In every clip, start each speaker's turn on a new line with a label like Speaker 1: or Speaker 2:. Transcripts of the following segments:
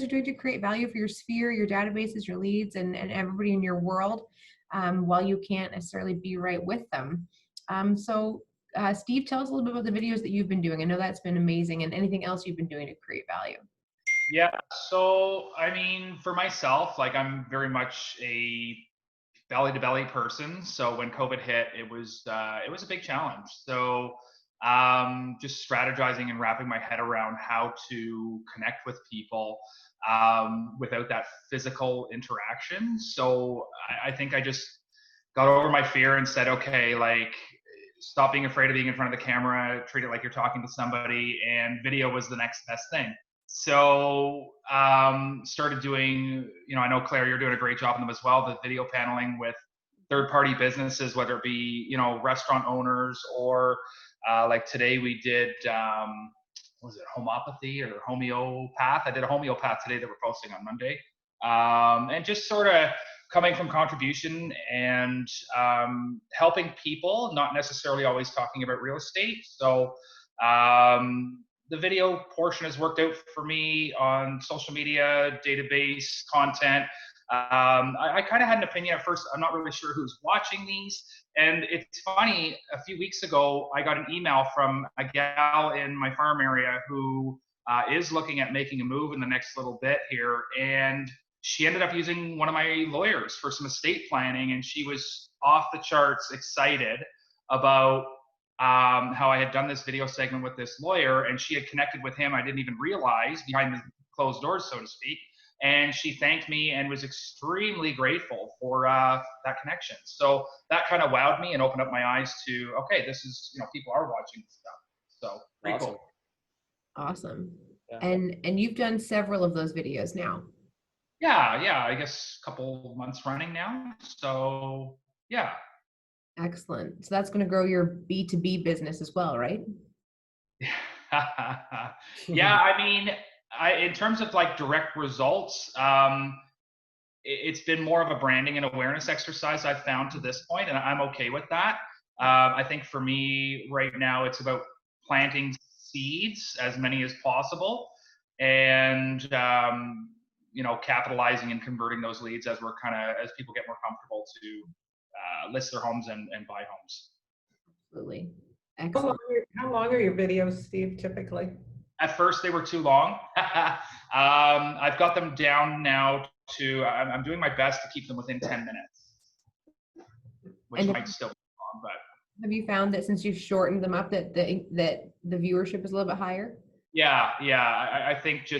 Speaker 1: are doing to create value for your sphere, your databases, your leads, and everybody in your world, while you can't necessarily be right with them. Steve, tell us a little bit about the videos that you've been doing. I know that's been amazing, and anything else you've been doing to create value.
Speaker 2: Yeah, so I mean, for myself, like I'm very much a belly to belly person. So when COVID hit, it was a big challenge. So just strategizing and wrapping my head around how to connect with people without that physical interaction. So I think I just got over my fear and said, okay, like stop being afraid of being in front of the camera, treat it like you're talking to somebody, and video was the next best thing. So started doing, I know Claire, you're doing a great job on them as well, the video paneling with third-party businesses, whether it be, restaurant owners or like today we did, what was it, homeopathy or homeopath? I did a homeopath today that we're posting on Monday. And just sort of coming from contribution and helping people, not necessarily always talking about real estate. So the video portion has worked out for me on social media, database, content. I kind of had an opinion at first. I'm not really sure who's watching these. And it's funny, a few weeks ago, I got an email from a gal in my farm area who is looking at making a move in the next little bit here. And she ended up using one of my lawyers for some estate planning. And she was off the charts excited about how I had done this video segment with this lawyer, and she had connected with him. I didn't even realize, behind the closed doors, so to speak. And she thanked me and was extremely grateful for that connection. So that kind of wowed me and opened up my eyes to, okay, this is, people are watching this stuff. So pretty
Speaker 3: Awesome.
Speaker 2: cool.
Speaker 1: Awesome.
Speaker 3: Yeah.
Speaker 1: And you've done several of those videos now.
Speaker 2: Yeah, I guess a couple months running now. So yeah.
Speaker 1: Excellent. So that's going to grow your B2B business as well, right?
Speaker 2: Yeah, I mean, in terms of like direct results, it's been more of a branding and awareness exercise I've found to this point, and I'm okay with that. I think for me right now, it's about planting seeds, as many as possible, and capitalizing and converting those leads as people get more comfortable to list their homes and buy homes.
Speaker 1: Absolutely. Excellent.
Speaker 4: How long are your videos, Steve, typically?
Speaker 2: At first, they were too long. I've got them down now to, I'm doing my best to keep them within 10 minutes, which might still be long, but.
Speaker 1: Have you found that since you've shortened them up that the viewership is a little bit higher?
Speaker 2: Yeah. I think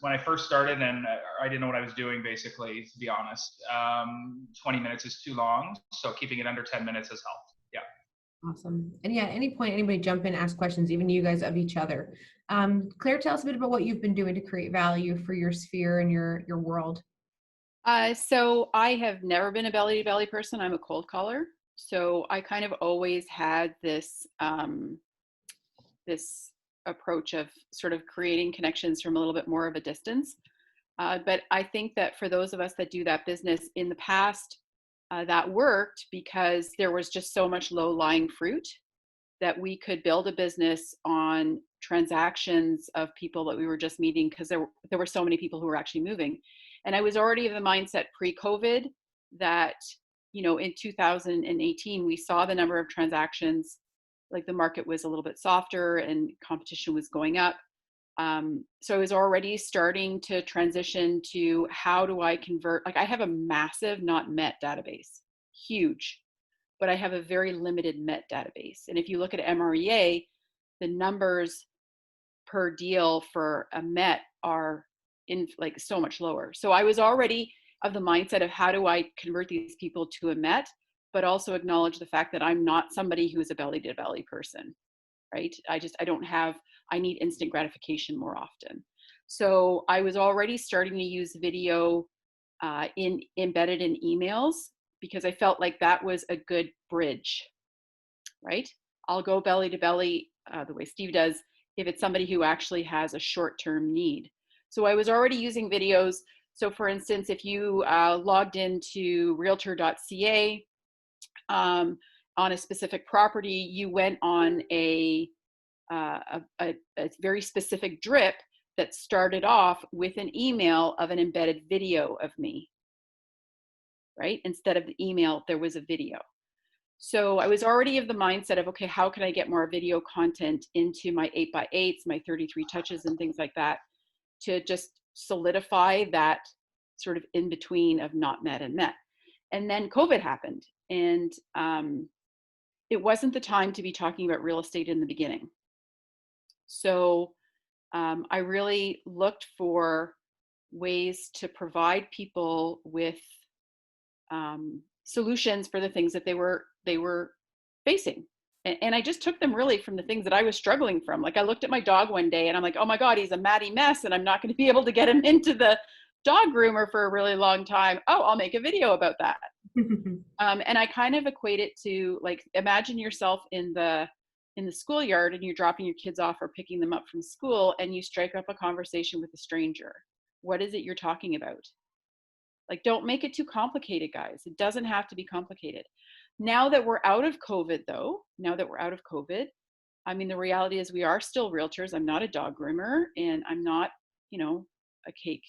Speaker 2: when I first started and I didn't know what I was doing, basically, to be honest. 20 minutes is too long, so keeping it under 10 minutes has helped. Yeah.
Speaker 1: Awesome. And yeah, at any point, anybody jump in, ask questions, even you guys, of each other. Claire, tell us a bit about what you've been doing to create value for your sphere and your world.
Speaker 5: So I have never been a belly-to-belly person. I'm a cold caller. So I kind of always had this this approach of sort of creating connections from a little bit more of a distance. But I think that for those of us that do that business in the past, that worked because there was just so much low-lying fruit that we could build a business on transactions of people that we were just meeting, because there were so many people who were actually moving. And I was already of the mindset pre-COVID that, in 2018, we saw the number of transactions, like the market was a little bit softer and competition was going up. So I was already starting to transition to how do I convert, like I have a massive not met database, huge, but I have a very limited met database. And if you look at MREA, the numbers per deal for a met are in like so much lower. So I was already of the mindset of how do I convert these people to a met, but also acknowledge the fact that I'm not somebody who is a belly to belly person, right? I need instant gratification more often. So I was already starting to use video embedded in emails because I felt like that was a good bridge, right? I'll go belly to belly the way Steve does if it's somebody who actually has a short-term need. So I was already using videos. So for instance, if you logged into realtor.ca on a specific property, you went on a very specific drip, that started off with an email of an embedded video of me, right? Instead of the email, there was a video. So I was already of the mindset of, okay, how can I get more video content into my 8x8s, my 33 touches and things like that, to just solidify that sort of in between of not met and met. And then COVID happened, and it wasn't the time to be talking about real estate in the beginning. So I really looked for ways to provide people with solutions for the things that they were facing. And I just took them really from the things that I was struggling from. Like, I looked at my dog one day and I'm like, oh my God, he's a matty mess and I'm not going to be able to get him into the dog groomer for a really long time. Oh, I'll make a video about that. And I kind of equate it to, like, imagine yourself in the schoolyard and you're dropping your kids off or picking them up from school and you strike up a conversation with a stranger. What is it you're talking about? Like, don't make it too complicated, guys. It doesn't have to be complicated. Now that we're out of COVID, though, I mean, the reality is we are still realtors. I'm not a dog groomer and I'm not, a cake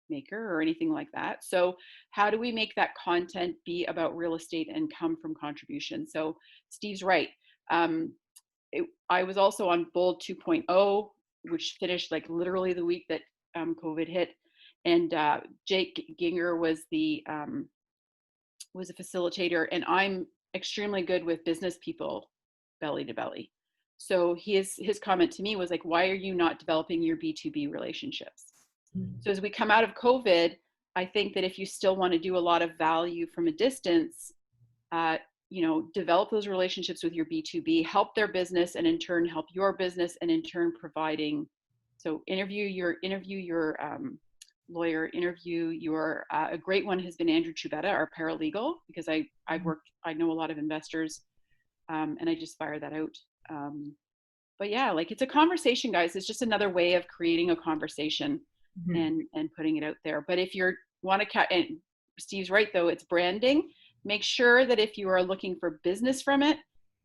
Speaker 5: maker or anything like that. So how do we make that content be about real estate and come from contribution? So Steve's right. I was also on Bold 2.0, which finished like literally the week that COVID hit. And Jake Ginger was a facilitator, and I'm extremely good with business people, belly to belly. So his comment to me was like, why are you not developing your B2B relationships? Mm-hmm. So as we come out of COVID, I think that if you still want to do a lot of value from a distance, develop those relationships with your B2B, help their business, and in turn help your business, and in turn providing. So interview your lawyer, a great one has been Andrew Chubetta, our paralegal, because I know a lot of investors, and I just fire that out. But yeah, like, it's a conversation, guys. It's just another way of creating a conversation. Mm-hmm. and putting it out there. But if you want to, and Steve's right though, it's branding. Make sure that if you are looking for business from it,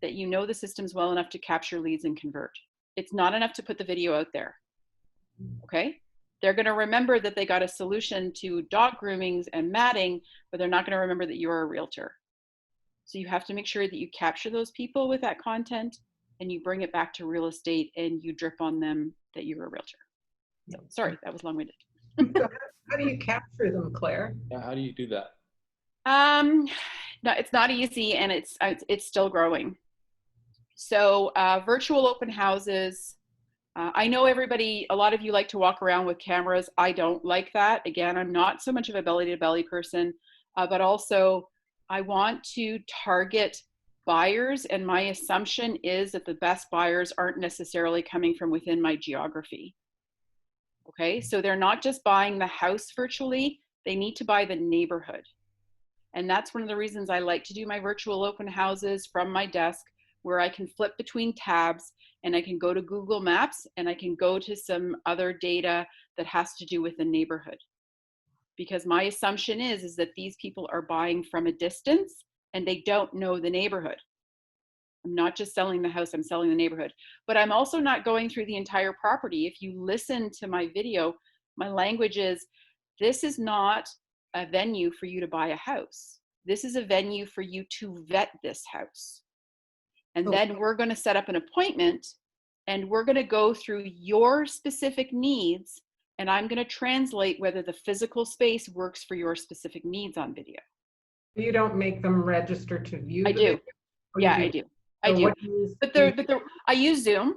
Speaker 5: that you know the systems well enough to capture leads and convert. It's not enough to put the video out there. Okay? They're going to remember that they got a solution to dog groomings and matting, but they're not going to remember that you're a realtor. So you have to make sure that you capture those people with that content and you bring it back to real estate and you drip on them that you're a realtor. So, sorry, that was long-winded.
Speaker 4: So how do you capture them, Claire?
Speaker 3: Yeah, how do you do that?
Speaker 5: No, it's not easy, and it's still growing. So virtual open houses. I know a lot of you like to walk around with cameras. I don't like that. Again, I'm not so much of a belly-to-belly person, but also I want to target buyers, and my assumption is that the best buyers aren't necessarily coming from within my geography. Okay, so they're not just buying the house virtually, they need to buy the neighborhood. And that's one of the reasons I like to do my virtual open houses from my desk, where I can flip between tabs and I can go to Google Maps and I can go to some other data that has to do with the neighborhood. Because my assumption is that these people are buying from a distance and they don't know the neighborhood. I'm not just selling the house, I'm selling the neighborhood. But I'm also not going through the entire property. If you listen to my video, my language is, this is not a venue for you to buy a house. This is a venue for you to vet this house. And then we're going to set up an appointment and we're going to go through your specific needs, and I'm going to translate whether the physical space works for your specific needs on video.
Speaker 4: You don't make them register to view
Speaker 5: I
Speaker 4: the
Speaker 5: do.
Speaker 4: video?
Speaker 5: Yeah, I do. I do. I use Zoom.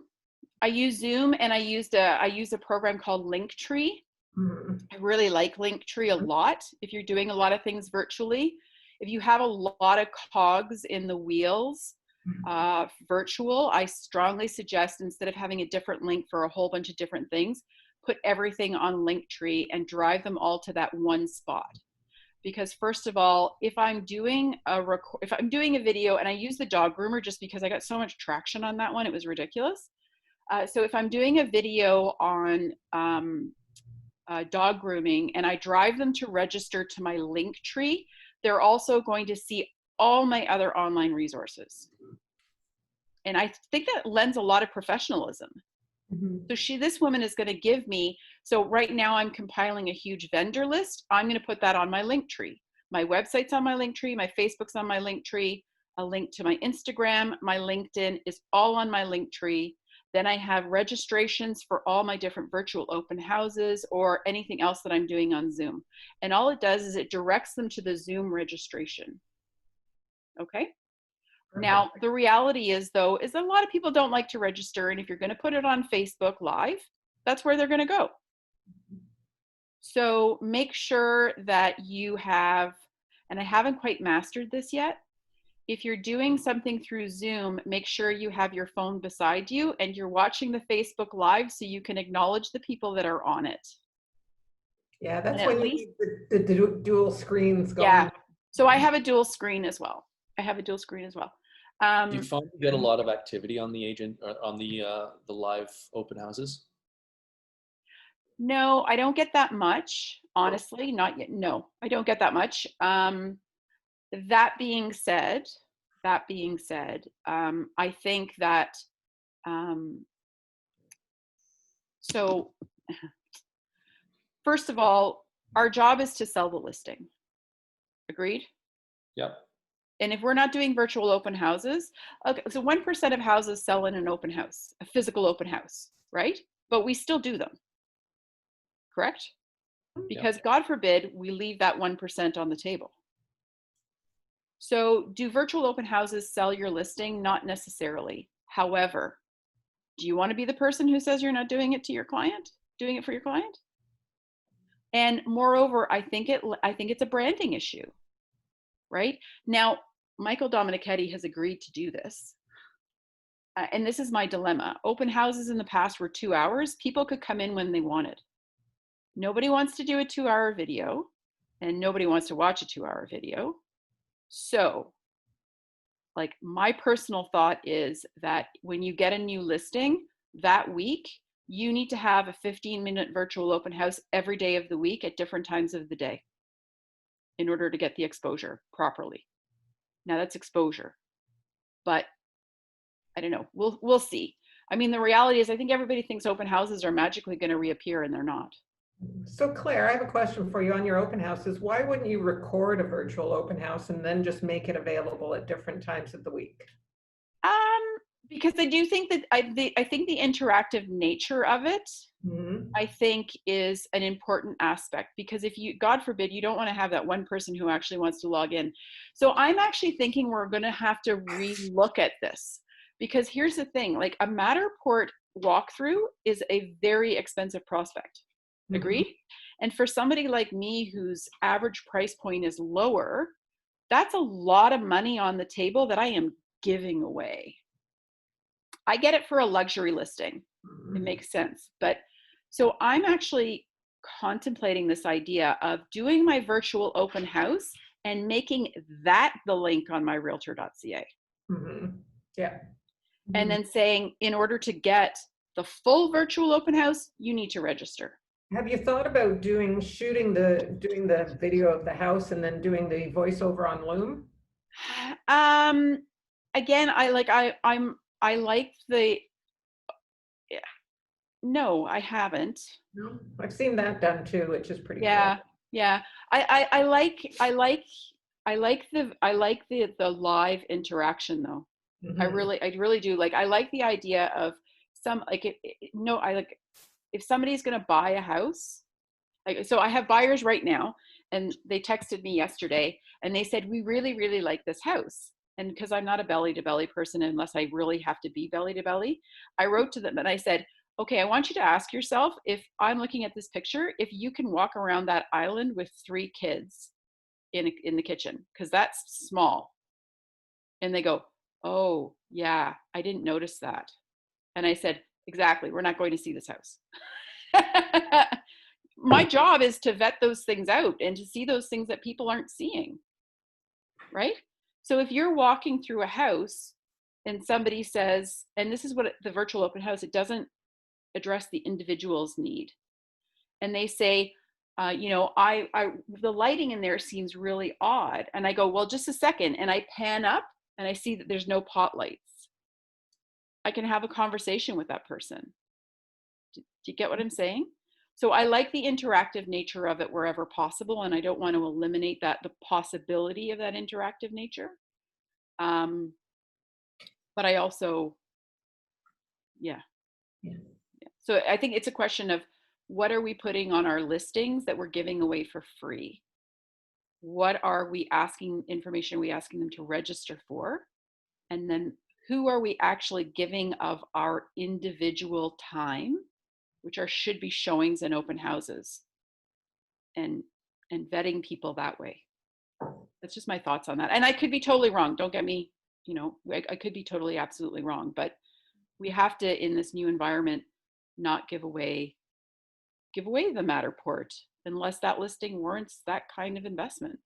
Speaker 5: I use Zoom, and I use a program called Linktree. Mm-hmm. I really like Linktree a lot. If you're doing a lot of things virtually, if you have a lot of cogs in the wheels, virtual, I strongly suggest, instead of having a different link for a whole bunch of different things, put everything on Linktree and drive them all to that one spot. Because first of all, if I'm doing a video, and I use the dog groomer just because I got so much traction on that one, it was ridiculous. So if I'm doing a video on dog grooming and I drive them to register to my Linktree, they're also going to see all my other online resources. And I think that lends a lot of professionalism. Mm-hmm. So this woman is going to give me So right now I'm compiling a huge vendor list. I'm going to put that on my link tree. My website's on my link tree. My Facebook's on my link tree. A link to my Instagram, my LinkedIn is all on my link tree. Then I have registrations for all my different virtual open houses or anything else that I'm doing on Zoom. And all it does is it directs them to the Zoom registration. Okay. Now, the reality is, though, is that a lot of people don't like to register. And if you're going to put it on Facebook Live, that's where they're going to go. So make sure that you have, and I haven't quite mastered this yet, if you're doing something through Zoom, make sure you have your phone beside you and you're watching the Facebook Live so you can acknowledge the people that are on it.
Speaker 4: Yeah, that's when you need the dual screens going.
Speaker 5: Yeah. So I have a dual screen as well.
Speaker 3: Do you find you get a lot of activity on the the live open houses?
Speaker 5: No, I don't get that much, honestly, not yet. No, I don't get that much. That being said, I think that, so first of all, our job is to sell the listing. Agreed?
Speaker 3: Yep.
Speaker 5: And if we're not doing virtual open houses, okay, so 1% of houses sell in an open house, a physical open house, right? But we still do them, correct? Because God forbid we leave that 1% on the table. So do virtual open houses sell your listing? Not necessarily. However, do you want to be the person who says you're not doing it to your client, doing it for your client? And moreover, I think it's a branding issue, right? Now, Michael Dominichetti has agreed to do this. And this is my dilemma. Open houses in the past were 2 hours. People could come in when they wanted. Nobody wants to do a 2-hour video and nobody wants to watch a 2-hour video. So, like, my personal thought is that when you get a new listing that week, you need to have a 15-minute virtual open house every day of the week at different times of the day in order to get the exposure properly. Now that's exposure, but I don't know. We'll see. I mean, the reality is I think everybody thinks open houses are magically going to reappear and they're not.
Speaker 4: So Claire, I have a question for you on your open houses. Why wouldn't you record a virtual open house and then just make it available at different times of the week?
Speaker 5: Because I do think that I think the interactive nature of it, I think, is an important aspect, because if you, God forbid, you don't want to have that one person who actually wants to log in. So I'm actually thinking we're going to have to re-look at this, because here's the thing, like a Matterport walkthrough is a very expensive prospect. Agreed? And for somebody like me whose average price point is lower, that's a lot of money on the table that I am giving away. I get it for a luxury listing. It makes sense. But so I'm actually contemplating this idea of doing my virtual open house and making that the link on my realtor.ca.
Speaker 4: Yeah.
Speaker 5: And then saying, in order to get the full virtual open house, you need to register.
Speaker 4: Have you thought about doing the video of the house and then doing the voiceover on Loom?
Speaker 5: Again, no, I haven't.
Speaker 4: No, I've seen that done too, which is pretty
Speaker 5: cool. Yeah. I like the live interaction though. I really do. Like, I like the idea of if somebody's going to buy a house, like, so I have buyers right now, and they texted me yesterday and they said, we really, really like this house. And because I'm not a belly to belly person, unless I really have to be belly to belly, I wrote to them and I said, okay, I want you to ask yourself, if I'm looking at this picture, if you can walk around that island with 3 kids in the kitchen, because that's small. And they go, oh yeah, I didn't notice that. And I said, exactly, we're not going to see this house. My job is to vet those things out and to see those things that people aren't seeing, right? So if you're walking through a house and somebody says, and this is what the virtual open house, it doesn't address the individual's need. And they say, the lighting in there seems really odd. And I go, well, just a second. And I pan up and I see that there's no pot lights. I can have a conversation with that person. Do you get what I'm saying? So I like the interactive nature of it wherever possible, and I don't want to eliminate the possibility of that interactive nature. But I also, yeah. So I think it's a question of, what are we putting on our listings that we're giving away for free? What are we asking, information are we asking them to register for? And then who are we actually giving of our individual time, which should be showings and open houses, and vetting people that way. That's just my thoughts on that. And I could be totally wrong. Don't get me, I could be totally, absolutely wrong, but we have to, in this new environment, not give away the Matterport unless that listing warrants that kind of investment.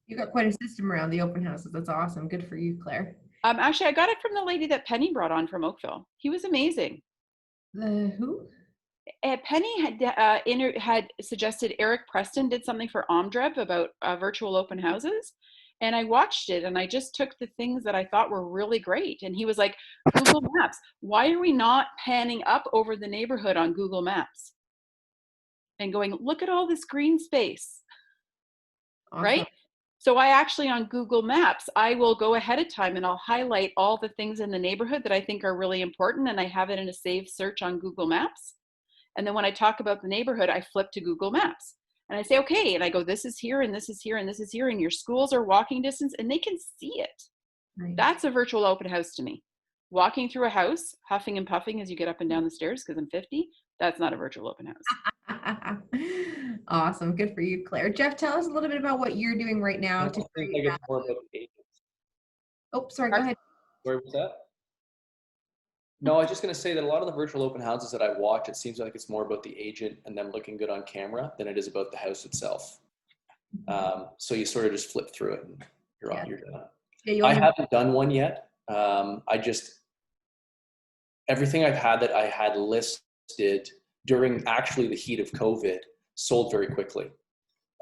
Speaker 1: You got quite a system around the open houses. That's awesome. Good for you, Claire.
Speaker 5: Actually, I got it from the lady that Penny brought on from Oakville. He was amazing.
Speaker 1: The who?
Speaker 5: Penny had suggested Eric Preston did something for Omdreb about virtual open houses. And I watched it, and I just took the things that I thought were really great. And he was like, Google Maps. Why are we not panning up over the neighborhood on Google Maps and going, look at all this green space, awesome. Right? So I actually, on Google Maps, I will go ahead of time and I'll highlight all the things in the neighborhood that I think are really important. And I have it in a saved search on Google Maps. And then when I talk about the neighborhood, I flip to Google Maps. And I say, okay, and I go, this is here, and this is here, and this is here, and your schools are walking distance, and they can see it. Nice. That's a virtual open house to me. Walking through a house, huffing and puffing as you get up and down the stairs, because I'm 50, that's not a virtual open house.
Speaker 1: Awesome. Good for you, Claire. Jeff, tell us a little bit about what you're doing right now. To create that. Oh, sorry, go ahead.
Speaker 3: Where was that? No, I was just going to say that a lot of the virtual open houses that I watch, it seems like it's more about the agent and them looking good on camera than it is about the house itself. So you sort of just flip through it and you're on, you're done. Yeah, I haven't done one yet. Everything I've had that I had listed during actually the heat of COVID sold very quickly.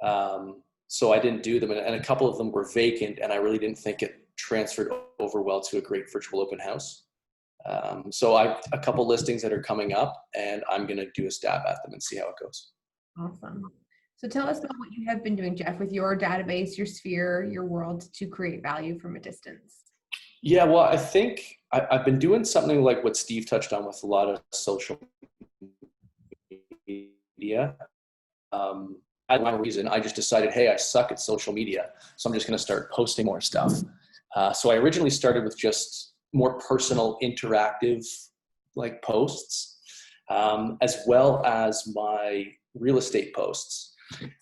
Speaker 3: So I didn't do them, and a couple of them were vacant, and I really didn't think it transferred over well to a great virtual open house. So I've a couple listings that are coming up, and I'm going to do a stab at them and see how it goes.
Speaker 1: Awesome. So tell us about what you have been doing, Jeff, with your database, your sphere, your world, to create value from a distance.
Speaker 3: Yeah, well, I think I've been doing something like what Steve touched on with a lot of social media. At one reason, I just decided, hey, I suck at social media, so I'm just going to start posting more stuff. So I originally started with just more personal, interactive, like posts, as well as my real estate posts.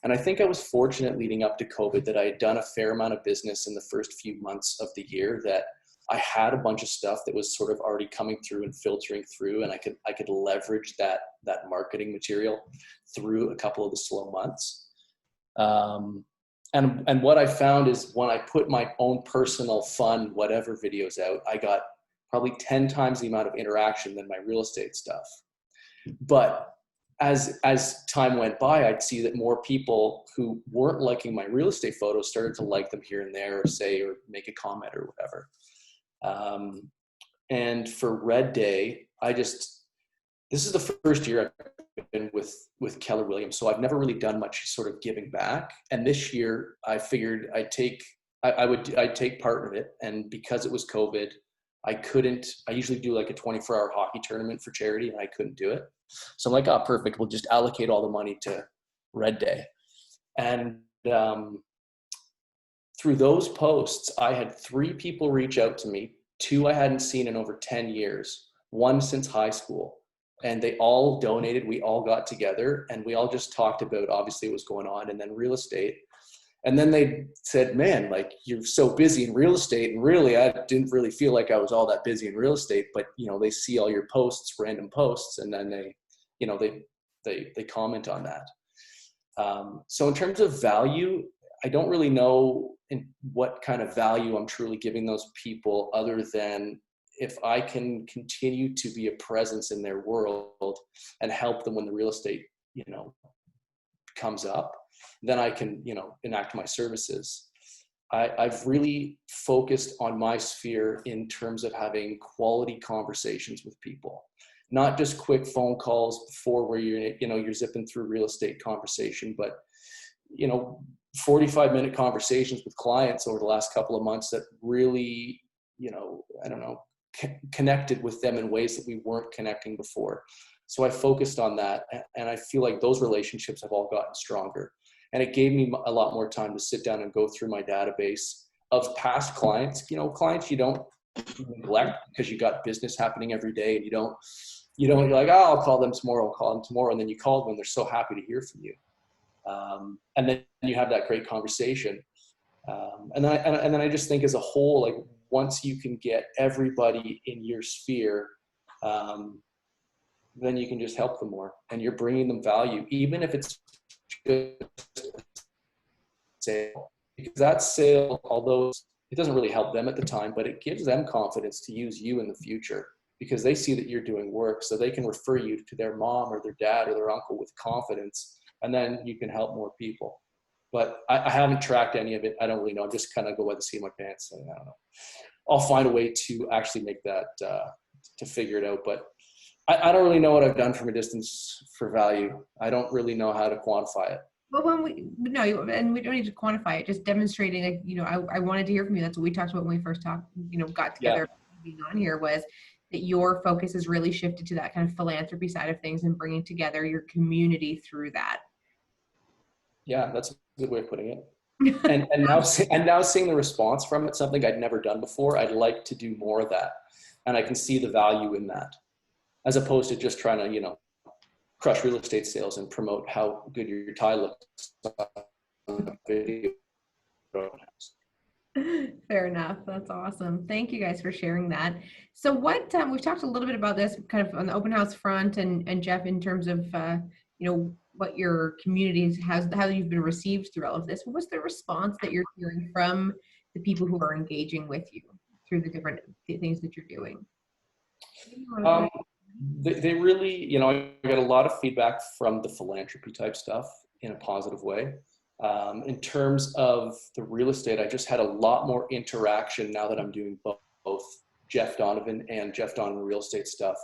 Speaker 3: And I think I was fortunate leading up to COVID that I had done a fair amount of business in the first few months of the year, that I had a bunch of stuff that was sort of already coming through and filtering through, and I could leverage that marketing material through a couple of the slow months. And what I found is when I put my own personal fun, whatever videos out, I got probably 10 times the amount of interaction than my real estate stuff. But as time went by, I'd see that more people who weren't liking my real estate photos started to like them here and there, or make a comment or whatever. And for Red Day, this is the first year I've been with Keller Williams, so I've never really done much sort of giving back. And this year I figured I'd take part in it. And because it was COVID, I usually do like a 24-hour hockey tournament for charity, and I couldn't do it. So I'm like, oh, perfect. We'll just allocate all the money to Red Day. And through those posts, I had 3 people reach out to me, 2 I hadn't seen in over 10 years, 1 since high school. And they all donated. We all got together and we all just talked about, obviously, what was going on, and then real estate. And then they said, man, like, you're so busy in real estate. And really, I didn't really feel like I was all that busy in real estate, but they see all your posts, random posts, and then they comment on that. So in terms of value, I don't really know in what kind of value I'm truly giving those people, other than if I can continue to be a presence in their world and help them when the real estate, comes up, then I can, enact my services. I've really focused on my sphere in terms of having quality conversations with people. not just quick phone calls before where you're zipping through real estate conversation, but 45-minute conversations with clients over the last couple of months that really, connected with them in ways that we weren't connecting before. So I focused on that, and I feel like those relationships have all gotten stronger. And it gave me a lot more time to sit down and go through my database of past clients, clients you don't neglect because you got business happening every day, and you're like, oh, I'll call them tomorrow. And then you call them and they're so happy to hear from you. And then you have that great conversation. And then I just think as a whole, like once you can get everybody in your sphere, then you can just help them more, and you're bringing them value, even if it's just sale. Because that sale, although it doesn't really help them at the time, but it gives them confidence to use you in the future because they see that you're doing work, so they can refer you to their mom or their dad or their uncle with confidence, and then you can help more people. But I haven't tracked any of it. I don't really know. I'm just kind of go by the seat of my pants. And I don't know. I'll find a way to actually make that, to figure it out. But I don't really know what I've done from a distance for value. I don't really know how to quantify it.
Speaker 1: Well, and we don't need to quantify it, just demonstrating, I wanted to hear from you. That's what we talked about when we first got together. Being on here was that your focus has really shifted to that kind of philanthropy side of things and bringing together your community through that.
Speaker 3: Yeah, that's a good way of putting it. And now seeing the response from it, something I'd never done before. I'd like to do more of that, and I can see the value in that, as opposed to just trying to crush real estate sales and promote how good your tie looks on the video.
Speaker 1: Fair enough. That's awesome. Thank you guys for sharing that. So what we've talked a little bit about this kind of on the open house front, and Jeff, in terms of what your community has, how you've been received through all of this. What was the response that you're hearing from the people who are engaging with you through the different things that you're doing?
Speaker 3: They really, I got a lot of feedback from the philanthropy type stuff in a positive way. In terms of the real estate, I just had a lot more interaction now that I'm doing both Jeff Donovan and Jeff Donovan real estate stuff.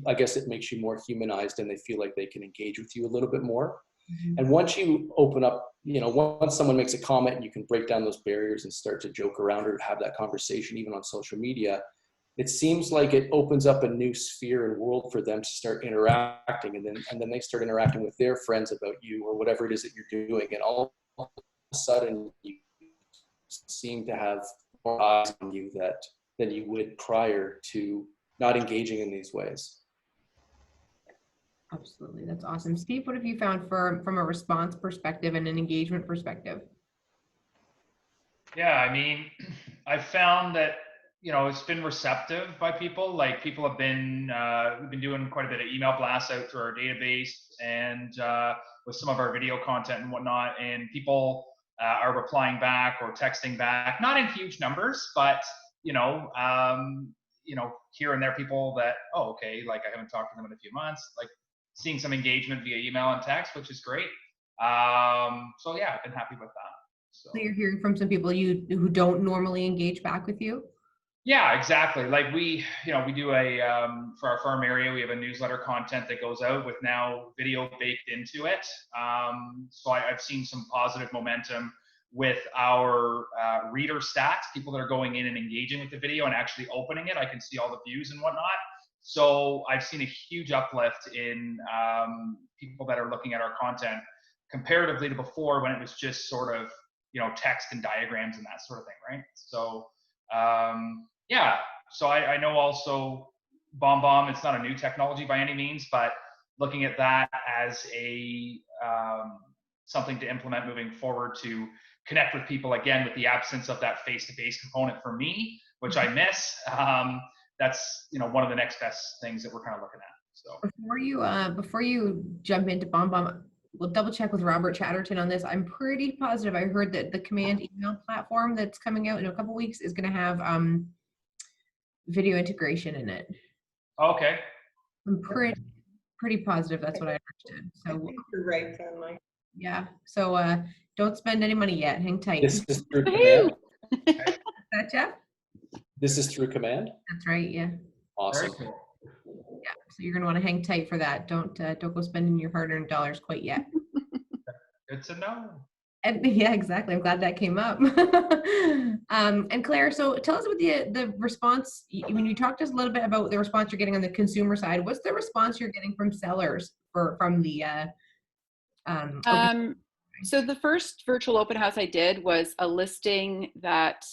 Speaker 3: I guess it makes you more humanized, and they feel like they can engage with you a little bit more. Mm-hmm. And once you open up, once someone makes a comment and you can break down those barriers and start to joke around or have that conversation, even on social media, it seems like it opens up a new sphere and world for them to start interacting, and then they start interacting with their friends about you or whatever it is that you're doing, and all of a sudden you seem to have more eyes on you than you would prior to not engaging in these ways.
Speaker 1: Absolutely, that's awesome. Steve, what have you found from a response perspective and an engagement perspective?
Speaker 2: Yeah, I mean, I've found that it's been receptive by people. Like people have been, we've been doing quite a bit of email blasts out through our database and with some of our video content and whatnot. And people are replying back or texting back, not in huge numbers, but here and there, people that, oh, okay, like I haven't talked to them in a few months, like seeing some engagement via email and text, which is great. So yeah, I've been happy with that. So
Speaker 1: you're hearing from some people who don't normally engage back with you?
Speaker 2: Yeah, exactly. Like we do for our farm area, we have a newsletter content that goes out with now video baked into it. So I've seen some positive momentum with our reader stats, people that are going in and engaging with the video and actually opening it. I can see all the views and whatnot. So I've seen a huge uplift in people that are looking at our content comparatively to before, when it was just sort of, text and diagrams and that sort of thing, right? So yeah, so I know also BombBomb, it's not a new technology by any means, but looking at that as a something to implement moving forward to connect with people again, with the absence of that face-to-face component for me, which I miss. That's one of the next best things that we're kind of looking at. So
Speaker 1: before you jump into BombBomb, we'll double check with Robert Chatterton on this. I'm pretty positive. I heard that the command email platform that's coming out in a couple weeks is going to have video integration in it.
Speaker 2: Okay.
Speaker 1: I'm pretty positive that's what I understood. So
Speaker 4: I think you're right, Tenleigh.
Speaker 1: Yeah. So don't spend any money yet. Hang tight.
Speaker 3: This is through command.
Speaker 1: That Jeff?
Speaker 3: This is through command.
Speaker 1: That's right. Yeah.
Speaker 3: Awesome.
Speaker 2: Very cool.
Speaker 1: Yeah, so you're going to want to hang tight for that. Don't go spending your hard-earned dollars quite yet.
Speaker 2: Good to know.
Speaker 1: And yeah, exactly. I'm glad that came up. And Claire, so tell us what the response, when you talked to us a little bit about the response you're getting on the consumer side, what's the response you're getting from sellers from the
Speaker 5: so the first virtual open house I did was a listing that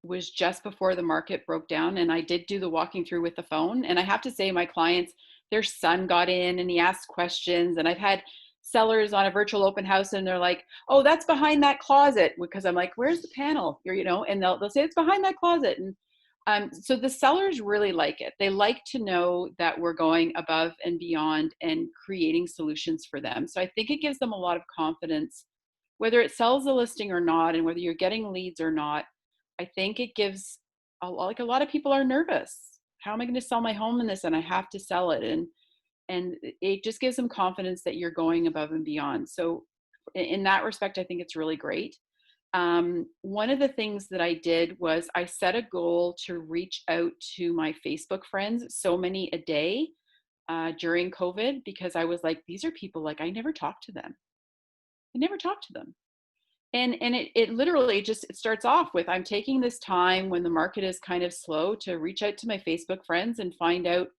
Speaker 5: was just before the market broke down, and I did do the walking through with the phone. And I have to say, my clients, their son got in and he asked questions, and I've had sellers on a virtual open house and they're like, oh, that's behind that closet, because I'm like, where's the panel? And they'll say it's behind that closet. And so the sellers really like it. They like to know that we're going above and beyond and creating solutions for them. So I think it gives them a lot of confidence, whether it sells the listing or not, and whether you're getting leads or not. I think it gives a lot of people are nervous. How am I going to sell my home in this? And I have to sell it. And it just gives them confidence that you're going above and beyond. So in that respect, I think it's really great. One of the things that I did was I set a goal to reach out to my Facebook friends, so many a day during COVID, because I was like, these are people, like, I never talked to them. And it literally just, it starts off with, I'm taking this time when the market is kind of slow to reach out to my Facebook friends and find out,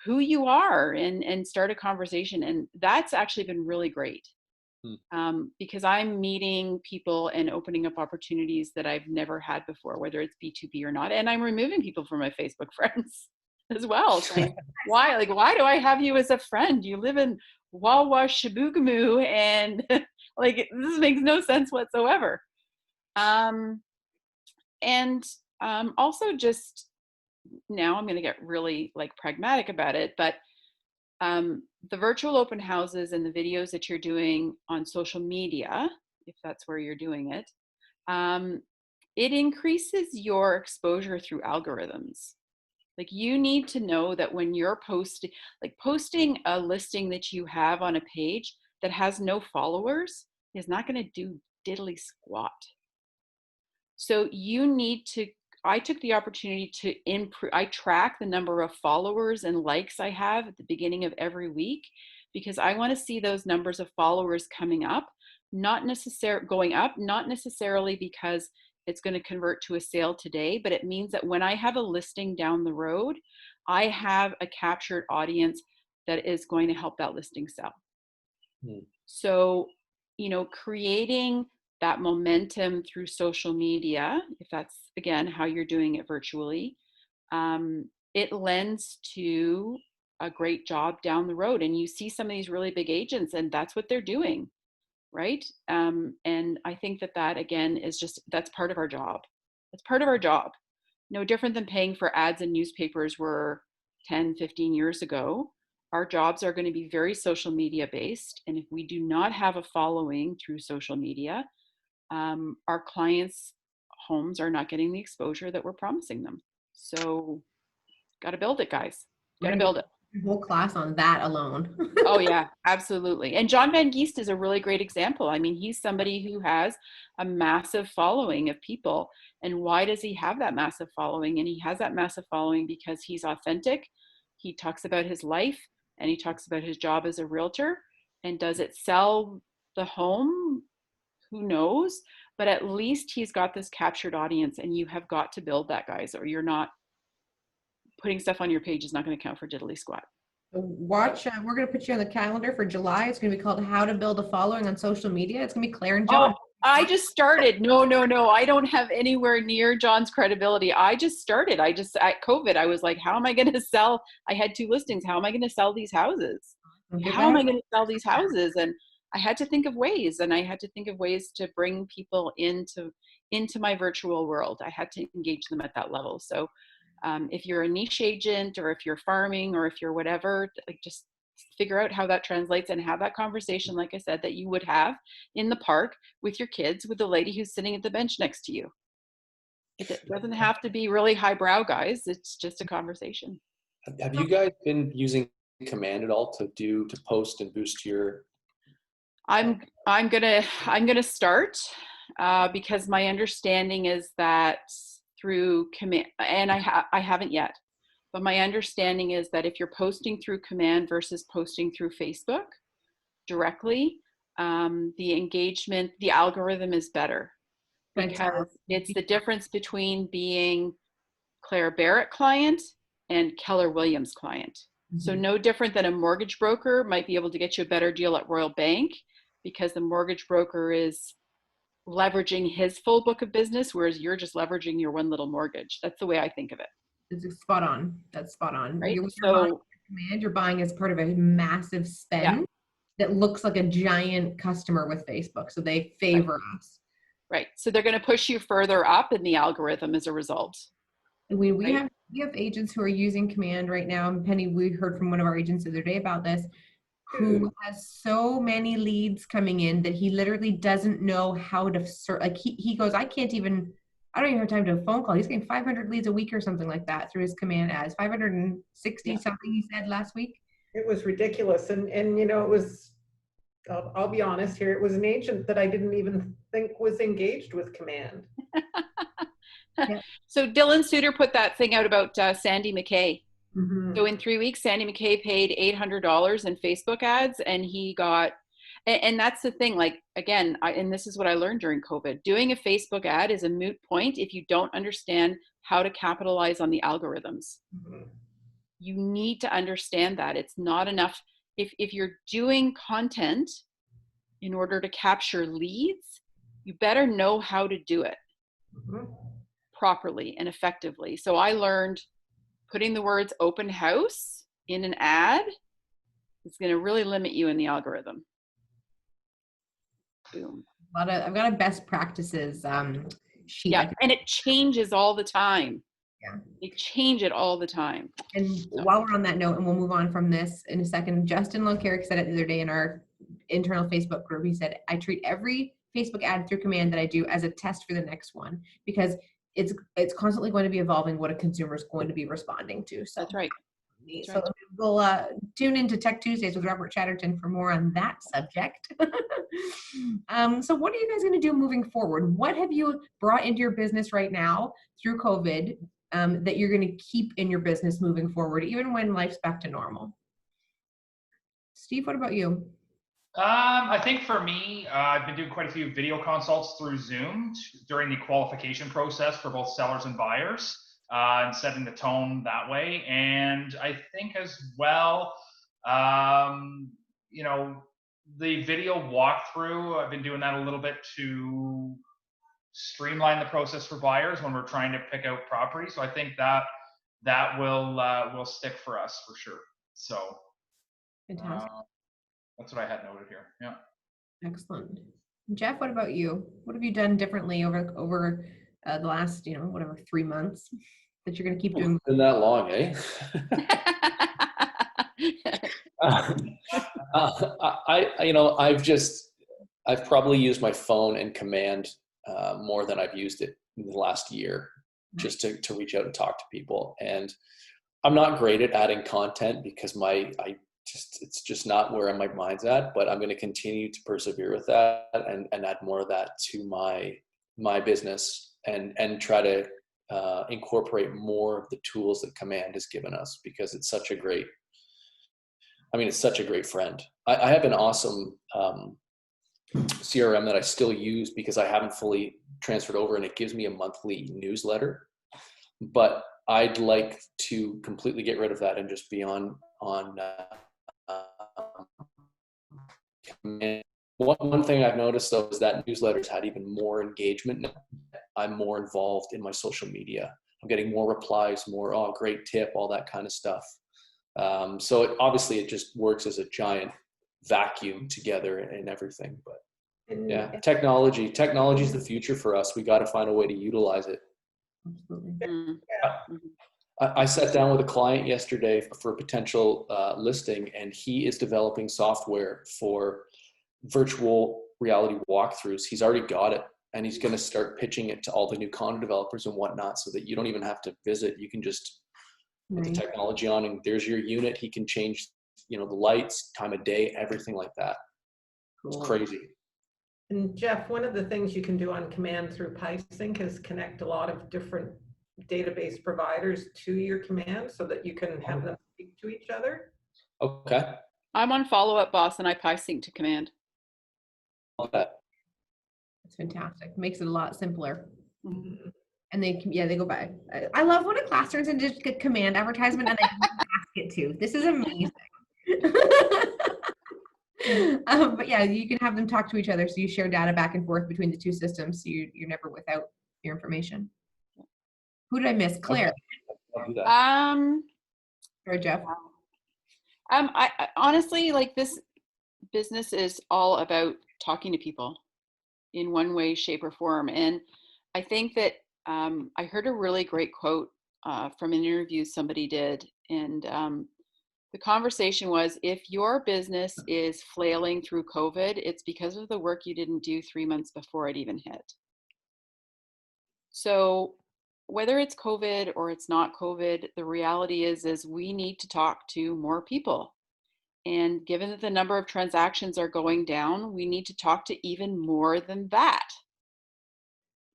Speaker 5: who you are, and start a conversation. And that's actually been really great. Because I'm meeting people and opening up opportunities that I've never had before, whether it's B2B or not. And I'm removing people from my Facebook friends as well. Saying, why do I have you as a friend? You live in Wawa Shibugamu, and this makes no sense whatsoever. Also, just now I'm going to get really pragmatic about it, but the virtual open houses and the videos that you're doing on social media, if that's where you're doing it, it increases your exposure through algorithms. You need to know that when you're posting a listing that you have on a page that has no followers is not going to do diddly squat. So you need to, I took the opportunity to improve. I track the number of followers and likes I have at the beginning of every week, because I want to see those numbers of followers coming up, not necessarily because it's going to convert to a sale today, but it means that when I have a listing down the road, I have a captured audience that is going to help that listing sell. So, creating that momentum through social media, if that's again how you're doing it virtually, it lends to a great job down the road. And you see some of these really big agents, and that's what they're doing, right? And I think that again is that's part of our job. It's part of our job. No different than paying for ads in newspapers were 10, 15 years ago. Our jobs are going to be very social media based. And if we do not have a following through social media, our clients' homes are not getting the exposure that we're promising them. So got to build it, guys. Got to build it.
Speaker 1: Whole class on that alone.
Speaker 5: Oh yeah, absolutely. And John Van Geest is a really great example. I mean, he's somebody who has a massive following of people. And why does he have that massive following? And he has that massive following because he's authentic. He talks about his life, and he talks about his job as a realtor. And does it sell the home? Who knows? But at least he's got this captured audience, and you have got to build that, guys, or you're not putting stuff on your page is not going to count for diddly squat.
Speaker 1: Watch, we're going to put you on the calendar for July. It's going to be called How to Build a Following on Social Media. It's going to be Claire and John.
Speaker 5: Oh, I just started. No. I don't have anywhere near John's credibility. I just started. At COVID, I was like, how am I going to sell? I had 2 listings. How am I going to sell these houses? How am I going to sell these houses? And I had to think of ways, to bring people into my virtual world. I had to engage them at that level. So if you're a niche agent, or if you're farming, or if you're whatever, just figure out how that translates and have that conversation, like I said, that you would have in the park with your kids, with the lady who's sitting at the bench next to you. It doesn't have to be really highbrow, guys. It's just a conversation.
Speaker 3: Have you guys been using Command at all to post and boost your?
Speaker 5: I'm gonna start because my understanding is that through Command, and I haven't yet. But my understanding is that if you're posting through command versus posting through Facebook directly, the engagement, the algorithm is better, because it's the difference between being Claire Barrett client and Keller Williams client. Mm-hmm. So no different than a mortgage broker might be able to get you a better deal at Royal Bank, because the mortgage broker is leveraging his full book of business, whereas you're just leveraging your one little mortgage. That's the way I think of it.
Speaker 1: It's spot on. That's spot on.
Speaker 5: Right?
Speaker 1: You're buying as part of a massive spend that looks like a giant customer with Facebook. So they favor us.
Speaker 5: Right. So they're going to push you further up in the algorithm as a result.
Speaker 1: We have agents who are using command right now. And Penny, we heard from one of our agents the other day about this, who has so many leads coming in that he literally doesn't know how to search. Like he goes, I don't even have time to do a phone call. He's getting 500 leads a week or something like that through his command ads. 560 something he said last week. It
Speaker 4: was ridiculous. And you know, it was, I'll be honest here, it was an agent that I didn't even think was engaged with command.
Speaker 5: So Dylan Suter put that thing out about Sandy McKay.
Speaker 4: Mm-hmm.
Speaker 5: So in 3 weeks, Sandy McKay paid $800 in Facebook ads, and he got, and that's the thing, like, again, and this is what I learned during COVID, doing a Facebook ad is a moot point if you don't understand how to capitalize on the algorithms.
Speaker 4: Mm-hmm.
Speaker 5: You need to understand that. It's not enough. If you're doing content in order to capture leads, you better know how to do it properly and effectively. So I learned putting the words open house in an ad is going to really limit you in the algorithm. Boom.
Speaker 1: I've got a best practices sheet.
Speaker 5: Yeah, and it changes all the time.
Speaker 1: Yeah.
Speaker 5: They change it all the time.
Speaker 1: And while we're on that note, and we'll move on from this in a second, Justin Loncarrick said it the other day in our internal Facebook group. He said, I treat every Facebook ad through command that I do as a test for the next one, because it's constantly going to be evolving what a consumer is going to be responding to. So
Speaker 5: that's right.
Speaker 1: So we'll tune into Tech Tuesdays with Robert Chatterton for more on that subject. So what are you guys going to do moving forward? What have you brought into your business right now through COVID that you're going to keep in your business moving forward, even when life's back to normal? Steve, what about you?
Speaker 2: I think for me, I've been doing quite a few video consults through Zoom during the qualification process for both sellers and buyers, and setting the tone that way. And I think as well, you know, the video walkthrough, I've been doing that a little bit to streamline the process for buyers when we're trying to pick out property. So I think that will stick for us for sure. So
Speaker 1: fantastic.
Speaker 2: That's what I had noted here. Yeah.
Speaker 1: Excellent. Jeff, what about you? What have you done differently over the last, 3 months that you're going to keep doing?
Speaker 3: Been that long, eh? I've probably used my phone and command more than I've used it in the last year, just to reach out and talk to people. And I'm not great at adding content because it's just not where my mind's at, but I'm going to continue to persevere with that and add more of that to my business and try to incorporate more of the tools that command has given us, because it's such a great friend. I have an awesome CRM that I still use because I haven't fully transferred over, and it gives me a monthly newsletter, but I'd like to completely get rid of that and just be on one thing I've noticed though is that newsletters had even more engagement. I'm more involved in my social media. I'm getting more replies, more, oh, great tip, all that kind of stuff. So obviously it just works as a giant vacuum together and everything. But yeah, technology is the future for us. We got to find a way to utilize it.
Speaker 1: Absolutely.
Speaker 3: I sat down with a client yesterday for a potential listing, and he is developing software for virtual reality walkthroughs. He's already got it, and he's going to start pitching it to all the new condo developers and whatnot, so that you don't even have to visit. You can just put the technology on, and there's your unit. He can change, the lights, time of day, everything like that. Cool. It's crazy.
Speaker 4: And Jeff, one of the things you can do on command through PieSync is connect a lot of different database providers to your command so that you can have them speak to each other?
Speaker 3: Okay.
Speaker 5: I'm on follow-up, boss, and I PySync to command.
Speaker 3: Okay.
Speaker 1: It's fantastic. Makes it a lot simpler.
Speaker 5: Mhm.
Speaker 1: And they can, yeah, they go by. I love when a class turns into just a command advertisement and I can ask it to. This is amazing. But yeah, you can have them talk to each other, so you share data back and forth between the two systems, so you're never without your information. Who did I miss? Claire.
Speaker 3: Okay. I'll do that.
Speaker 1: Or Jeff?
Speaker 5: I honestly, like, this business is all about talking to people in one way, shape, or form. And I think that I heard a really great quote from an interview somebody did. And the conversation was, if your business is flailing through COVID, it's because of the work you didn't do 3 months before it even hit. So whether it's COVID or it's not COVID, the reality is we need to talk to more people. And given that the number of transactions are going down, we need to talk to even more than that.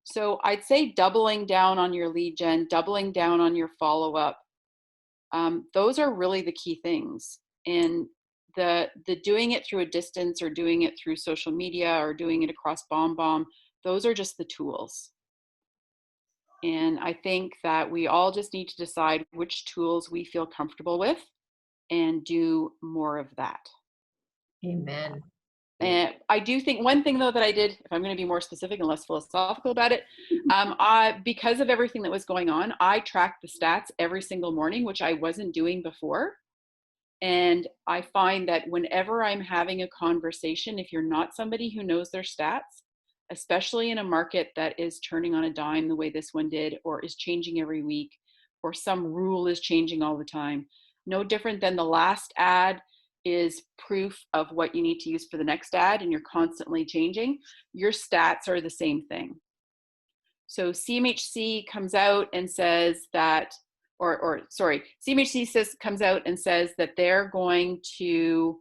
Speaker 5: So I'd say doubling down on your lead gen, doubling down on your follow-up. Those are really the key things. And the doing it through a distance or doing it through social media or doing it across BombBomb, those are just the tools. And I think that we all just need to decide which tools we feel comfortable with and do more of that.
Speaker 1: Amen.
Speaker 5: And I do think one thing though that I did, if I'm going to be more specific and less philosophical about it, because of everything that was going on, I tracked the stats every single morning, which I wasn't doing before. And I find that whenever I'm having a conversation, if you're not somebody who knows their stats, especially in a market that is turning on a dime the way this one did, or is changing every week, or some rule is changing all the time, no different than the last ad is proof of what you need to use for the next ad, and you're constantly changing, your stats are the same thing. So CMHC comes out and says that, CMHC comes out and says that they're going to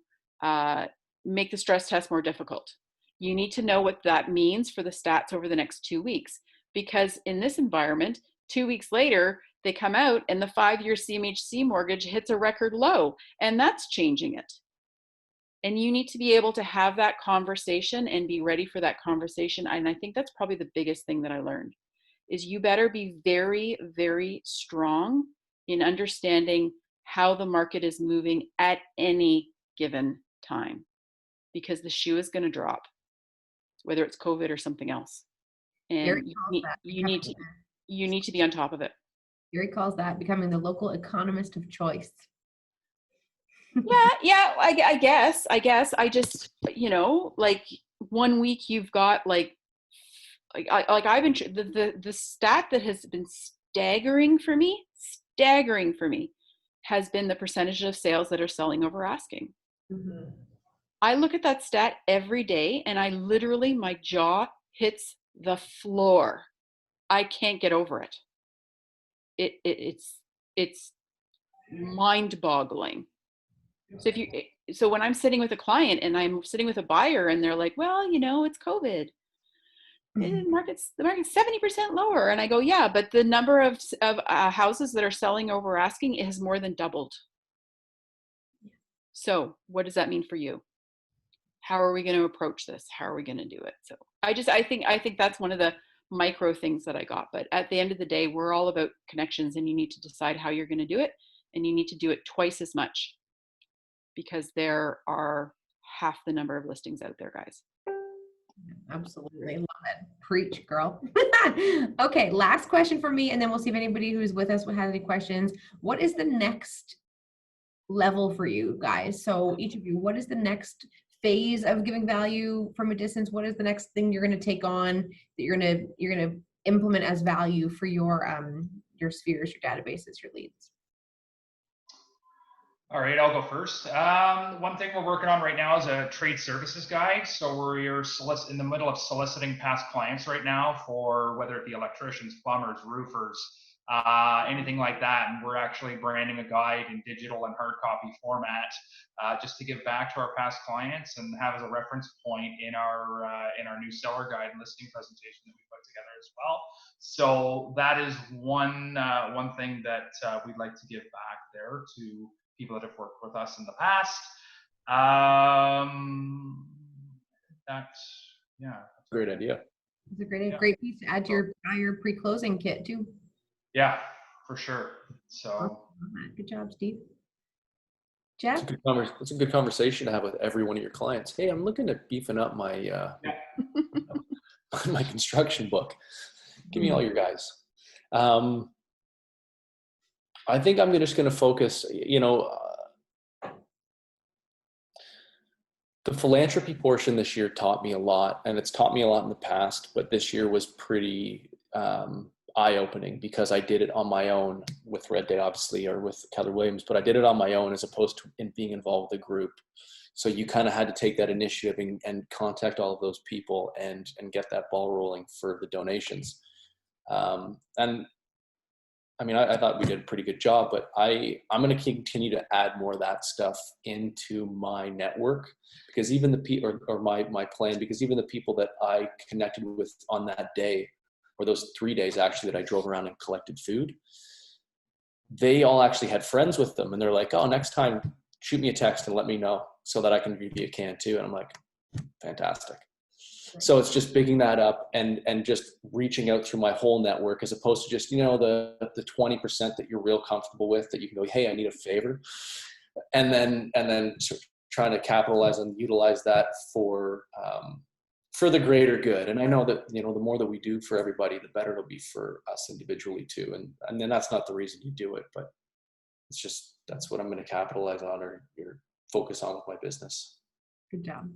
Speaker 5: make the stress test more difficult. You need to know what that means for the stats over the next 2 weeks, because in this environment, 2 weeks later, they come out and the 5-year CMHC mortgage hits a record low, and that's changing it. And you need to be able to have that conversation and be ready for that conversation. And I think that's probably the biggest thing that I learned, is you better be very, very strong in understanding how the market is moving at any given time, because the shoe is going to drop, whether it's COVID or something else. And you need to be on top of it.
Speaker 1: Gary calls that becoming the local economist of choice.
Speaker 5: Yeah, I guess. I just, like 1 week you've got I've been, the stat that has been staggering for me has been the percentage of sales that are selling over asking.
Speaker 4: Mm-hmm.
Speaker 5: I look at that stat every day and I literally, my jaw hits the floor. I can't get over it. It's mind-boggling. So when I'm sitting with a client and I'm sitting with a buyer and they're like, well, it's COVID. The market's 70% lower. And I go, yeah, but the number of houses that are selling over asking has more than doubled. So what does that mean for you? How are we going to approach this? How are we going to do it? So I think that's one of the micro things that I got. But at the end of the day, we're all about connections, and you need to decide how you're going to do it. And you need to do it twice as much, because there are half the number of listings out there, guys.
Speaker 1: Absolutely. Love it. Preach, girl. Okay, last question for me, and then we'll see if anybody who's with us has any questions. What is the next level for you guys? So each of you, what is the next phase of giving value from a distance? What is the next thing you're going to take on that you're going to implement as value for your spheres, your databases, your leads?
Speaker 2: All right, I'll go first. One thing we're working on right now is a trade services guide. So we're in the middle of soliciting past clients right now for whether it be electricians, plumbers, roofers, anything like that. And we're actually branding a guide in digital and hard copy format, just to give back to our past clients and have as a reference point in our new seller guide and listing presentation that we put together as well. So that is one thing that we'd like to give back there to people that have worked with us in the past.
Speaker 3: Great idea.
Speaker 1: It's a great piece to add to your pre-closing kit too.
Speaker 2: Yeah, for sure. So
Speaker 1: good job, Steve. Jeff?
Speaker 3: It's a good conversation to have with every one of your clients. Hey, I'm looking at beefing up my my construction book. Give me all your guys. I think I'm just going to focus, the philanthropy portion this year taught me a lot, and it's taught me a lot in the past, but this year was pretty eye-opening because I did it on my own with Red Day, obviously, or with Keller Williams, but I did it on my own as opposed to being involved with a group. So you kind of had to take that initiative and contact all of those people and get that ball rolling for the donations. And I mean, I thought we did a pretty good job, but I'm going to continue to add more of that stuff into my network, because even the people, or my plan, because even the people that I connected with on that day, or those 3 days actually that I drove around and collected food, they all actually had friends with them, and they're like, oh, next time shoot me a text and let me know so that I can give you a can too. And I'm like, fantastic. So it's just picking that up and just reaching out through my whole network, as opposed to just, the 20% that you're real comfortable with, that you can go, hey, I need a favor. And then trying to capitalize and utilize that for the greater good. And I know that, the more that we do for everybody, the better it'll be for us individually too. And then that's not the reason you do it, but it's just, that's what I'm going to capitalize on or focus on with my business.
Speaker 1: Good job.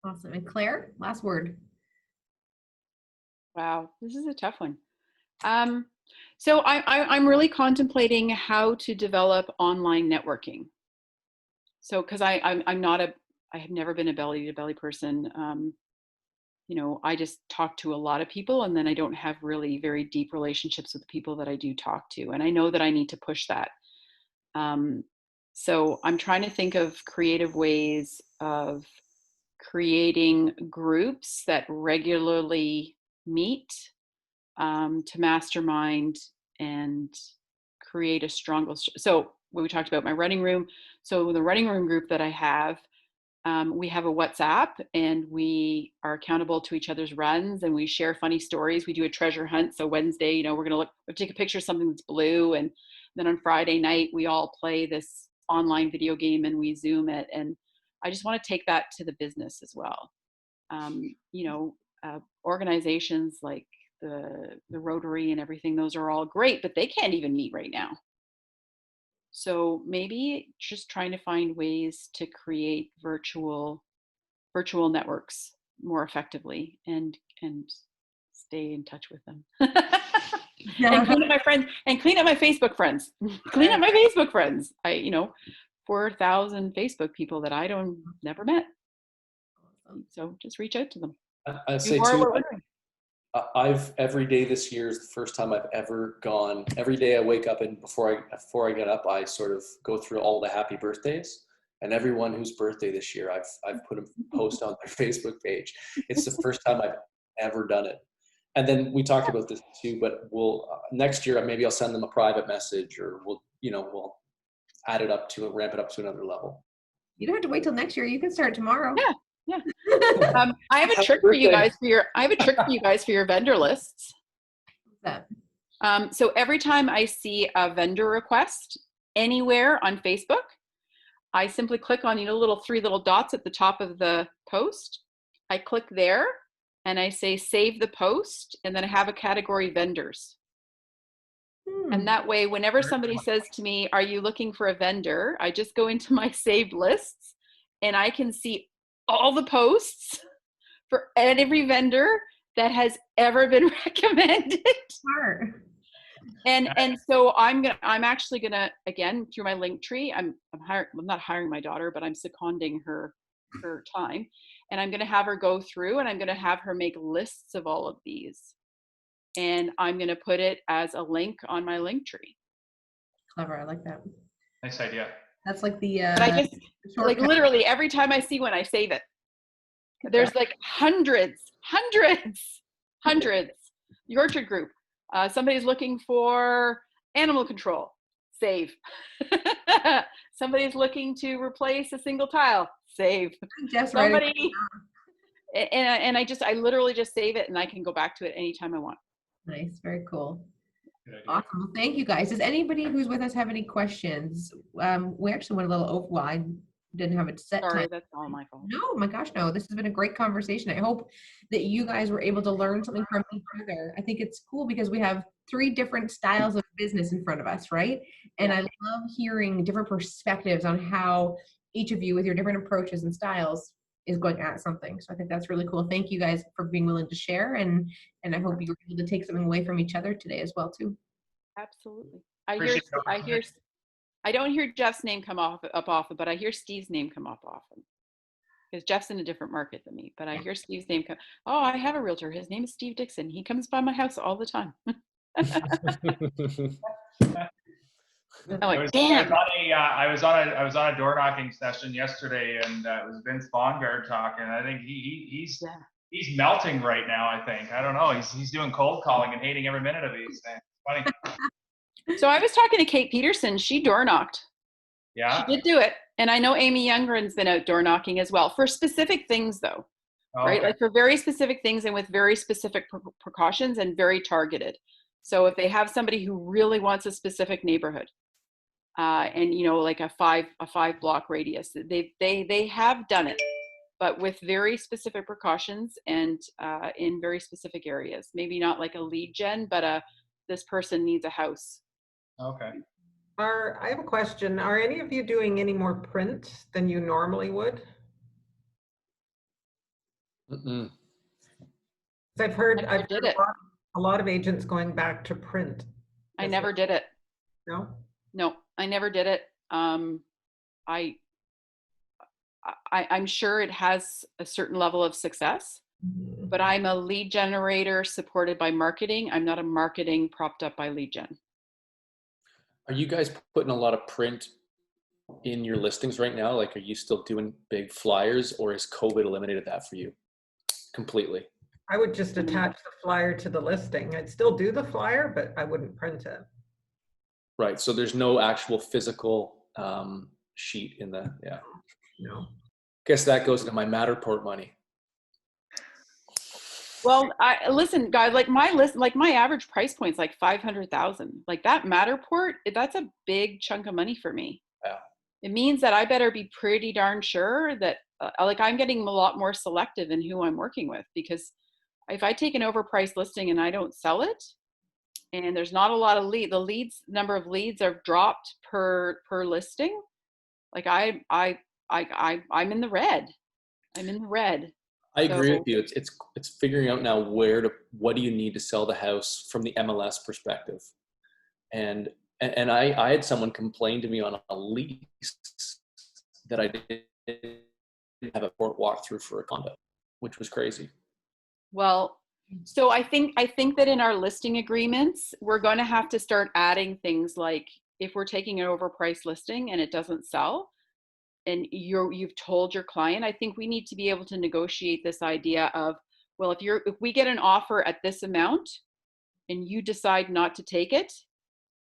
Speaker 1: Awesome. And Claire, last word.
Speaker 5: Wow, this is a tough one. So I'm really contemplating how to develop online networking. So, because I have never been a belly to belly person. I just talk to a lot of people, and then I don't have really very deep relationships with the people that I do talk to. And I know that I need to push that. So I'm trying to think of creative ways of creating groups that regularly meet to mastermind and create a stronger. So when we talked about my running room, so the running room group that I have, we have a WhatsApp, and we are accountable to each other's runs, and we share funny stories. We do a treasure hunt. So Wednesday, we're going to take a picture of something that's blue, and then on Friday night we all play this online video game and we Zoom it. And I just want to take that to the business as well. Organizations like the Rotary and everything, those are all great, but they can't even meet right now. So maybe just trying to find ways to create virtual networks more effectively and stay in touch with them. And clean up my friends and clean up my Facebook friends. Clean up my Facebook friends. 4,000 Facebook people that I never met. So just reach out to them.
Speaker 3: I say too, I've every day this year is the first time I've ever gone. Every day I wake up, and before I get up, I sort of go through all the happy birthdays, and everyone whose birthday this year, I've put a post on their Facebook page. It's the first time I've ever done it. And then we talked about this too, but we'll next year maybe I'll send them a private message, or we'll add it up to ramp it up to another level.
Speaker 1: You don't have to wait till next year. You can start tomorrow.
Speaker 5: Yeah. I have a trick for you guys for your vendor lists.
Speaker 1: What's that?
Speaker 5: So every time I see a vendor request anywhere on Facebook, I simply click on three little dots at the top of the post. I click there and I say save the post, and then I have a category vendors. And that way, whenever somebody says to me, are you looking for a vendor? I just go into my saved lists and I can see all the posts for every vendor that has ever been recommended.
Speaker 1: Sure.
Speaker 5: And so I'm actually gonna, again, through my link tree, I'm not hiring my daughter, but I'm seconding her time, and I'm gonna have her go through, and I'm gonna have her make lists of all of these. and I'm going to put it as a link on my link tree.
Speaker 1: Clever. I like that.
Speaker 2: Nice idea.
Speaker 1: That's like the
Speaker 5: But I just, like,
Speaker 1: shortcut.
Speaker 5: literally every time I see one, I save it. There's like hundreds. The Orchard Group. Somebody's looking for animal control. Save. Somebody's looking to replace a single tile. Save.
Speaker 1: Just
Speaker 5: Somebody. And I literally just save it, and I can go back to it anytime I want.
Speaker 1: Nice. Very cool.
Speaker 2: Good idea.
Speaker 1: Awesome. Well, thank you guys. Does anybody who's with us have any questions? We actually went a little over. Well, I didn't have it set
Speaker 5: Sorry,
Speaker 1: time.
Speaker 5: that's all my fault.
Speaker 1: No, my gosh, no. This has been a great conversation. I hope that you guys were able to learn something from each other. I think it's cool because we have 3 different styles of business in front of us, right? And I love hearing different perspectives on how each of you with your different approaches and styles is going at something. So I think that's really cool. Thank you guys for being willing to share. And I hope you were able to take something away from each other today as well, too.
Speaker 5: Absolutely. I don't hear Jeff's name come up often, but I hear Steve's name come up often. Because Jeff's in a different market than me, but I hear Steve's name come. Oh, I have a realtor. His name is Steve Dixon. He comes by my house all the time. I'm like, damn.
Speaker 2: I was on a door knocking session yesterday, and it was Vince Bongard talking. I think he's melting right now. I think, I don't know. He's doing cold calling and hating every minute of it. He's saying, funny.
Speaker 5: So I was talking to Kate Peterson. She door knocked.
Speaker 2: Yeah.
Speaker 5: She did do it. And I know Amy Youngren's been out door knocking as well for specific things, though. Right?
Speaker 2: Okay.
Speaker 5: Like for very specific things and with very specific precautions and very targeted. So if they have somebody who really wants a specific neighborhood, and like a five block radius, they have done it, but with very specific precautions and in very specific areas. Maybe not like a lead gen, but this person needs a house.
Speaker 2: Okay.
Speaker 4: I have a question. Are any of you doing any more print than you normally would?
Speaker 3: Mm-mm.
Speaker 4: I've heard
Speaker 5: did
Speaker 4: a lot of agents going back to print.
Speaker 5: I never did it.
Speaker 4: No?
Speaker 5: No, I never did it. I'm sure it has a certain level of success, but I'm a lead generator supported by marketing. I'm not a marketing propped up by lead gen.
Speaker 3: Are you guys putting a lot of print in your listings right now? Like, are you still doing big flyers, or has COVID eliminated that for you completely?
Speaker 4: I would just attach the flyer to the listing. I'd still do the flyer, but I wouldn't print it.
Speaker 3: Right. So there's no actual physical sheet in the, yeah.
Speaker 4: No.
Speaker 3: Guess that goes into my Matterport money.
Speaker 5: Well, listen, guys, like my average price point is like 500,000. Like that Matterport, that's a big chunk of money for me.
Speaker 3: Yeah.
Speaker 5: It means that I better be pretty darn sure that like I'm getting a lot more selective in who I'm working with, because if I take an overpriced listing and I don't sell it, and there's not a lot of number of leads are dropped per listing, like I'm in the red. I'm in the red.
Speaker 3: I agree with you. It's figuring out now what do you need to sell the house from the MLS perspective. And I had someone complain to me on a lease that I didn't have a court walkthrough for a condo, which was crazy.
Speaker 5: Well, so I think that in our listing agreements, we're going to have to start adding things like, if we're taking an overpriced listing and it doesn't sell, and you've told your client, I think we need to be able to negotiate this idea of, well, if we get an offer at this amount and you decide not to take it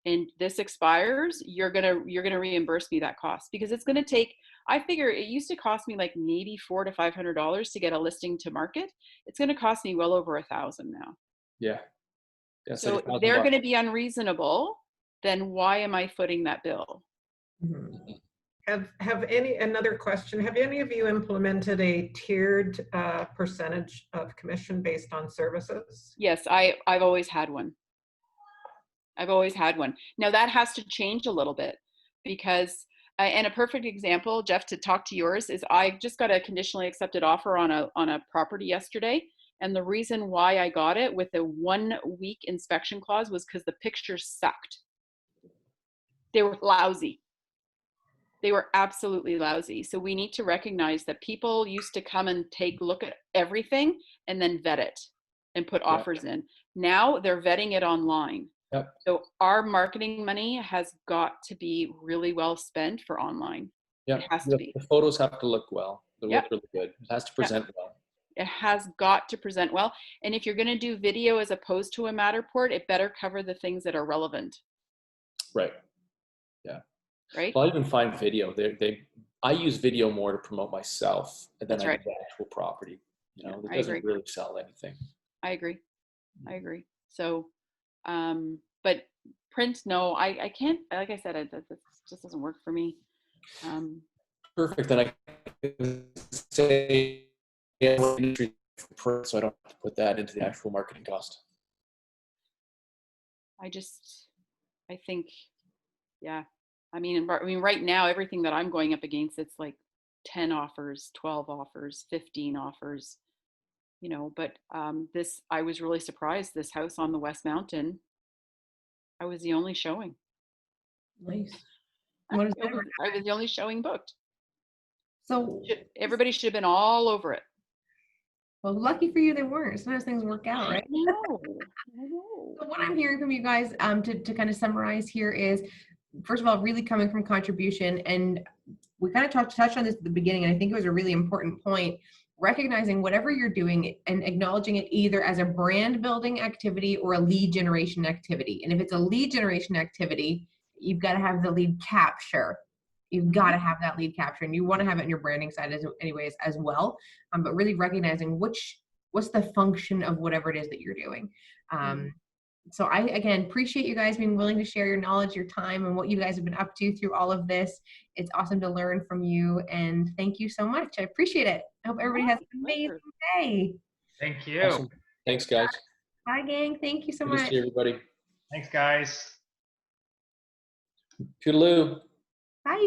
Speaker 5: and this expires, you're gonna reimburse me that cost, because it's gonna take, I figure it used to cost me like maybe $400 to $500 to get a listing to market. It's gonna cost me well over $1,000 now.
Speaker 3: Yeah.
Speaker 5: So if they're gonna be unreasonable, then why am I footing that bill?
Speaker 1: Mm-hmm.
Speaker 4: Another question, have any of you implemented a tiered percentage of commission based on services?
Speaker 5: Yes, I've always had one. Now that has to change a little bit, because, and a perfect example, Jeff, to talk to yours, is I just got a conditionally accepted offer on a property yesterday. And the reason why I got it with a 1-week inspection clause was because the pictures sucked. They were lousy. They were absolutely lousy. So we need to recognize that people used to come and look at everything and then vet it. and put
Speaker 3: Yeah.
Speaker 5: offers in. Now they're vetting it online.
Speaker 3: Yep.
Speaker 5: So our marketing money has got to be really well spent for online.
Speaker 3: Yeah.
Speaker 5: It has to be.
Speaker 3: The photos have to look well. They
Speaker 5: Yep.
Speaker 3: look really good. It has to present well.
Speaker 5: It has got to present well. And if you're going to do video as opposed to a Matterport, it better cover the things that are relevant.
Speaker 3: Right. Yeah.
Speaker 5: Right.
Speaker 3: Well, I even find video. I use video more to promote myself than
Speaker 5: That's
Speaker 3: I
Speaker 5: right.
Speaker 3: do the actual property. You know,
Speaker 5: Yeah,
Speaker 3: it
Speaker 5: I
Speaker 3: doesn't
Speaker 5: agree.
Speaker 3: really sell anything.
Speaker 5: I agree. So, but print, no, I can't, like I said, it just doesn't work for me.
Speaker 3: Perfect. Then I can say industry for print, so I don't have to put that into the actual marketing cost.
Speaker 5: I think, yeah. I mean, right now, everything that I'm going up against, it's like 10 offers, 12 offers, 15 offers, you know, but I was really surprised. This house on the West Mountain, I was the only showing.
Speaker 1: Nice. What is that?
Speaker 5: I was the only showing booked.
Speaker 1: So
Speaker 5: Everybody should have been all over it.
Speaker 1: well, lucky for you they weren't. Sometimes things work out, right?
Speaker 5: I know.
Speaker 1: So what I'm hearing from you guys, to kind of summarize here is, first of all, really coming from contribution, and we kind of touched on this at the beginning, and I think it was a really important point, recognizing whatever you're doing and acknowledging it either as a brand building activity or a lead generation activity. And if it's a lead generation activity, you've got to have the lead capture. You've got to have that lead capture, and you want to have it in your branding side anyways as well. But really recognizing what's the function of whatever it is that you're doing. So I, again, appreciate you guys being willing to share your knowledge, your time, and what you guys have been up to through all of this. It's awesome to learn from you, and thank you so much. I appreciate it. I hope everybody has an amazing day.
Speaker 2: Thank you.
Speaker 3: Awesome. Thanks, guys.
Speaker 1: Bye, gang. Thank you so
Speaker 3: Good to
Speaker 1: much.
Speaker 3: see everybody.
Speaker 2: Thanks, guys.
Speaker 3: Toodaloo.
Speaker 1: Bye.